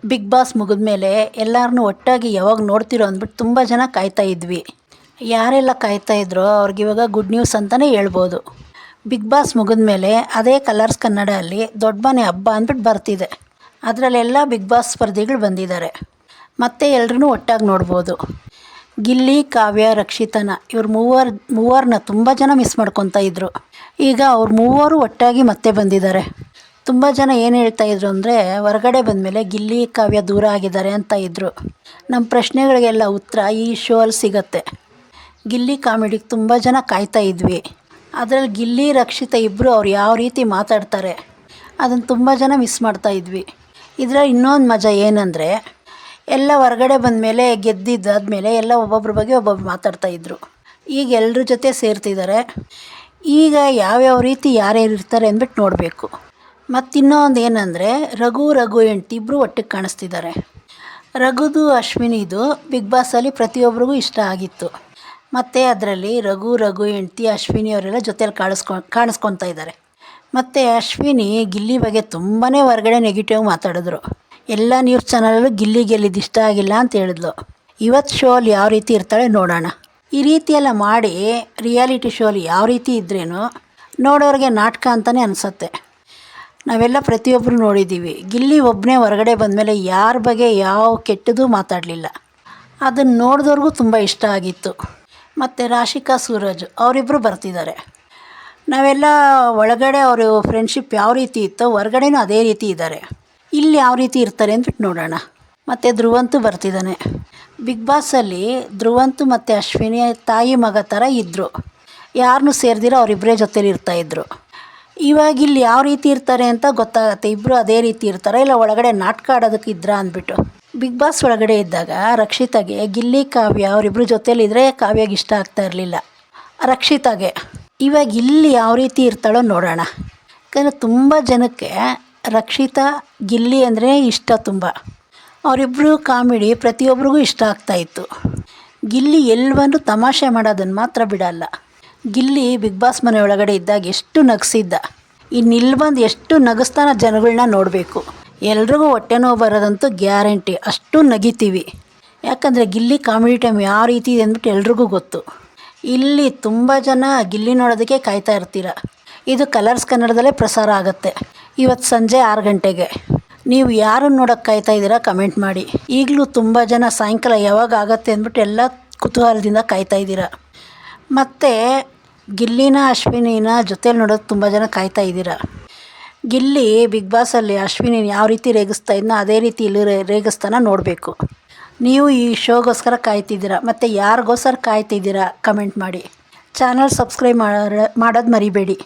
Big boss ಮುಗಿದ್ಮೇಲೆ ಎಲ್ಲರನ್ನೂ ಒಟ್ಟಾಗಿ ಯಾವಾಗ ನೋಡ್ತಿರೋ ಅಂದ್ಬಿಟ್ಟು ತುಂಬ ಜನ ಕಾಯ್ತಾ ಇದ್ವಿ. ಯಾರೆಲ್ಲ ಕಾಯ್ತಾ ಇದ್ರೋ ಅವ್ರಿಗಿವಾಗ ಗುಡ್ ನ್ಯೂಸ್ ಅಂತಲೇ ಹೇಳ್ಬೋದು. ಬಿಗ್ ಬಾಸ್ ಮುಗಿದ್ಮೇಲೆ ಅದೇ ಕಲರ್ಸ್ ಕನ್ನಡ ಅಲ್ಲಿ ದೊಡ್ಡ ಮನೆ ಹಬ್ಬ ಅಂದ್ಬಿಟ್ಟು ಬರ್ತಿದೆ. ಅದರಲ್ಲೆಲ್ಲ ಬಿಗ್ ಬಾಸ್ ಸ್ಪರ್ಧಿಗಳು ಬಂದಿದ್ದಾರೆ. ಮತ್ತೆ ಎಲ್ಲರೂ ಒಟ್ಟಾಗಿ ನೋಡ್ಬೋದು. ಗಿಲ್ಲಿ, ಕಾವ್ಯ, ರಕ್ಷಿತನ ಇವ್ರು ಮೂವರನ್ನ ತುಂಬ ಜನ ಮಿಸ್ ಮಾಡ್ಕೊತಾ ಇದ್ದರು. ಈಗ ಅವ್ರು ಮೂವರು ಒಟ್ಟಾಗಿ ಮತ್ತೆ ಬಂದಿದ್ದಾರೆ. ತುಂಬ ಜನ ಏನು ಹೇಳ್ತಾಯಿದ್ರು ಅಂದರೆ, ಹೊರಗಡೆ ಬಂದಮೇಲೆ ಗಿಲ್ಲಿ, ಕಾವ್ಯ ದೂರ ಆಗಿದ್ದಾರೆ ಅಂತ ಇದ್ದರು. ನಮ್ಮ ಪ್ರಶ್ನೆಗಳಿಗೆಲ್ಲ ಉತ್ತರ ಈ ಶೋ ಅಲ್ಲಿ ಸಿಗತ್ತೆ. ಗಿಲ್ಲಿ ಕಾಮಿಡಿಗೆ ತುಂಬ ಜನ ಕಾಯ್ತಾ ಇದ್ವಿ. ಅದರಲ್ಲಿ ಗಿಲ್ಲಿ, ರಕ್ಷಿತ ಇಬ್ಬರು ಅವ್ರು ಯಾವ ರೀತಿ ಮಾತಾಡ್ತಾರೆ ಅದನ್ನು ತುಂಬ ಜನ ಮಿಸ್ ಮಾಡ್ತಾ ಇದ್ವಿ. ಇದರಲ್ಲಿ ಇನ್ನೊಂದು ಮಜಾ ಏನಂದರೆ, ಎಲ್ಲ ಹೊರಗಡೆ ಬಂದಮೇಲೆ ಗೆದ್ದಿದ್ದಾದಮೇಲೆ ಎಲ್ಲ ಒಬ್ಬೊಬ್ರ ಬಗ್ಗೆ ಒಬ್ಬೊಬ್ರು ಮಾತಾಡ್ತಾಯಿದ್ರು. ಈಗ ಎಲ್ಲರ ಜೊತೆ ಸೇರ್ತಿದ್ದಾರೆ. ಈಗ ಯಾವ್ಯಾವ ರೀತಿ ಯಾರ್ಯಾರು ಇರ್ತಾರೆ ಅಂದ್ಬಿಟ್ಟು ನೋಡಬೇಕು. ಮತ್ತಿನ್ನೊಂದು ಏನಂದರೆ, ರಘು ಹೆಂಡ್ತಿ ಇಬ್ಬರು ಒಟ್ಟಿಗೆ ಕಾಣಿಸ್ತಿದ್ದಾರೆ. ರಘುದು ಅಶ್ವಿನಿದು ಬಿಗ್ ಬಾಸಲ್ಲಿ ಪ್ರತಿಯೊಬ್ಬರಿಗೂ ಇಷ್ಟ ಆಗಿತ್ತು. ಮತ್ತು ಅದರಲ್ಲಿ ರಘು ಹೆಂಡ್ತಿ ಅಶ್ವಿನಿ ಅವರೆಲ್ಲ ಜೊತೆಯಲ್ಲಿ ಕಾಣಿಸ್ಕೊತಾ ಇದ್ದಾರೆ. ಮತ್ತು ಅಶ್ವಿನಿ ಗಿಲ್ಲಿ ಬಗ್ಗೆ ತುಂಬಾ ಹೊರಗಡೆ ನೆಗೆಟಿವ್ ಮಾತಾಡಿದ್ರು. ಎಲ್ಲ ನ್ಯೂಸ್ ಚಾನಲಲ್ಲೂ ಗಿಲ್ಲಿ ಗೆಲ್ಲಿದ್ದು ಇಷ್ಟ ಆಗಿಲ್ಲ ಅಂತ ಹೇಳಿದ್ಲು. ಇವತ್ತು ಶೋ ಅಲ್ಲಿ ಯಾವ ರೀತಿ ಇರ್ತಾಳೆ ನೋಡೋಣ. ಈ ರೀತಿಯೆಲ್ಲ ಮಾಡಿ ರಿಯಾಲಿಟಿ ಶೋ ಅಲ್ಲಿ ಯಾವ ರೀತಿ ಇದ್ರೇನು ನೋಡೋರಿಗೆ ನಾಟಕ ಅಂತಲೇ ಅನಿಸುತ್ತೆ. ನಾವೆಲ್ಲ ಪ್ರತಿಯೊಬ್ಬರು ನೋಡಿದ್ದೀವಿ. ಗಿಲ್ಲಿ ಒಬ್ಬನೇ ಹೊರಗಡೆ ಬಂದಮೇಲೆ ಯಾರ ಬಗ್ಗೆ ಯಾವ ಕೆಟ್ಟದ್ದು ಮಾತಾಡಲಿಲ್ಲ. ಅದನ್ನು ನೋಡಿದವ್ರಿಗೂ ತುಂಬ ಇಷ್ಟ ಆಗಿತ್ತು. ಮತ್ತು ರಾಶಿಕಾ, ಸೂರಜ್ ಅವರಿಬ್ಬರು ಬರ್ತಿದ್ದಾರೆ. ನಾವೆಲ್ಲ ಒಳಗಡೆ ಅವರು ಫ್ರೆಂಡ್ಶಿಪ್ ಯಾವ ರೀತಿ ಇತ್ತೋ ಹೊರಗಡೆನೂ ಅದೇ ರೀತಿ ಇದ್ದಾರೆ. ಇಲ್ಲಿ ಯಾವ ರೀತಿ ಇರ್ತಾರೆ ಅಂದ್ಬಿಟ್ಟು ನೋಡೋಣ. ಮತ್ತು ಧ್ರುವಂತು ಬರ್ತಿದ್ದಾನೆ. ಬಿಗ್ ಬಾಸಲ್ಲಿ ಧ್ರುವಂತು ಮತ್ತು ಅಶ್ವಿನಿ ತಾಯಿ ಮಗ ಥರ ಇದ್ದರು. ಯಾರನ್ನೂ ಸೇರಿದಿರೋ ಅವರಿಬ್ಬರೇ ಜೊತೇಲಿ ಇರ್ತಾಯಿದ್ರು. ಇವಾಗ ಇಲ್ಲಿ ಯಾವ ರೀತಿ ಇರ್ತಾರೆ ಅಂತ ಗೊತ್ತಾಗತ್ತೆ. ಇಬ್ಬರು ಅದೇ ರೀತಿ ಇರ್ತಾರೆ, ಇಲ್ಲ ಒಳಗಡೆ ನಾಟಕ ಆಡೋದಕ್ಕೆ ಇದ್ರ ಅಂದ್ಬಿಟ್ಟು. ಬಿಗ್ ಬಾಸ್ ಒಳಗಡೆ ಇದ್ದಾಗ ರಕ್ಷಿತಾಗೆ ಗಿಲ್ಲಿ, ಕಾವ್ಯ ಅವರಿಬ್ಬರು ಜೊತೇಲಿದ್ದರೆ ಕಾವ್ಯಗೆ ಇಷ್ಟ ಆಗ್ತಾ ಇರಲಿಲ್ಲ ರಕ್ಷಿತಾಗೆ. ಇವಾಗ ಇಲ್ಲಿ ಯಾವ ರೀತಿ ಇರ್ತಾಳೋ ನೋಡೋಣ. ಯಾಕಂದರೆ ತುಂಬ ಜನಕ್ಕೆ ರಕ್ಷಿತಾ, ಗಿಲ್ಲಿ ಅಂದರೆ ಇಷ್ಟ ತುಂಬ. ಅವರಿಬ್ಬರು ಕಾಮಿಡಿ ಪ್ರತಿಯೊಬ್ಬರಿಗೂ ಇಷ್ಟ ಆಗ್ತಾಯಿತ್ತು. ಗಿಲ್ಲಿ ಎಲ್ಲವನ್ನೂ ತಮಾಷೆ ಮಾಡೋದನ್ನು ಮಾತ್ರ ಬಿಡಲ್ಲ. ಗಿಲ್ಲಿ ಬಿಗ್ ಬಾಸ್ ಮನೆ ಒಳಗಡೆ ಇದ್ದಾಗ ಎಷ್ಟು ನಗಿಸಿದ್ದ. ಇನ್ನಿಲ್ಲಿ ಬಂದು ಎಷ್ಟು ನಗಿಸ್ತಾನ ಜನಗಳನ್ನ ನೋಡಬೇಕು. ಎಲ್ರಿಗೂ ಹೊಟ್ಟೆ ನೋವು ಬರೋದಂತೂ ಗ್ಯಾರಂಟಿ. ಅಷ್ಟು ನಗಿತೀವಿ. ಯಾಕಂದರೆ ಗಿಲ್ಲಿ ಕಾಮಿಡಿ ಟೈಮ್ ಯಾವ ರೀತಿ ಇದೆ ಅಂದ್ಬಿಟ್ಟು ಎಲ್ರಿಗೂ ಗೊತ್ತು. ಇಲ್ಲಿ ತುಂಬ ಜನ ಗಿಲ್ಲಿ ನೋಡೋದಕ್ಕೆ ಕಾಯ್ತಾ ಇರ್ತೀರ. ಇದು ಕಲರ್ಸ್ ಕನ್ನಡದಲ್ಲೇ ಪ್ರಸಾರ ಆಗುತ್ತೆ ಇವತ್ತು ಸಂಜೆ 6 ಗಂಟೆಗೆ. ನೀವು ಯಾರನ್ನು ನೋಡೋಕ್ಕೆ ಕಾಯ್ತಾ ಇದ್ದೀರಾ ಕಮೆಂಟ್ ಮಾಡಿ. ಈಗಲೂ ತುಂಬ ಜನ ಸಾಯಂಕಾಲ ಯಾವಾಗ ಆಗುತ್ತೆ ಅಂದ್ಬಿಟ್ಟು ಎಲ್ಲ ಕುತೂಹಲದಿಂದ ಕಾಯ್ತಾ ಇದ್ದೀರಾ. ಮತ್ತು ಗಿಲ್ಲಿನ, ಅಶ್ವಿನಿನ ಜೊತೇಲಿ ನೋಡೋದು ತುಂಬ ಜನ ಕಾಯ್ತಾ ಇದ್ದೀರಾ. ಗಿಲ್ಲಿ ಬಿಗ್ ಬಾಸಲ್ಲಿ ಅಶ್ವಿನಿನ ಯಾವ ರೀತಿ ರೇಗಿಸ್ತಾ ಇದ್ನೋ ಅದೇ ರೀತಿ ಇಲ್ಲಿ ರೇಗಿಸ್ತಾನ ನೋಡಬೇಕು. ನೀವು ಈ ಶೋಗೋಸ್ಕರ ಕಾಯ್ತಿದ್ದೀರಾ. ಮತ್ತು ಯಾರಿಗೋಸ್ಕರ ಕಾಯ್ತಿದ್ದೀರಾ ಕಮೆಂಟ್ ಮಾಡಿ. ಚಾನಲ್ ಸಬ್ಸ್ಕ್ರೈಬ್ ಮಾಡೋದು ಮರಿಬೇಡಿ.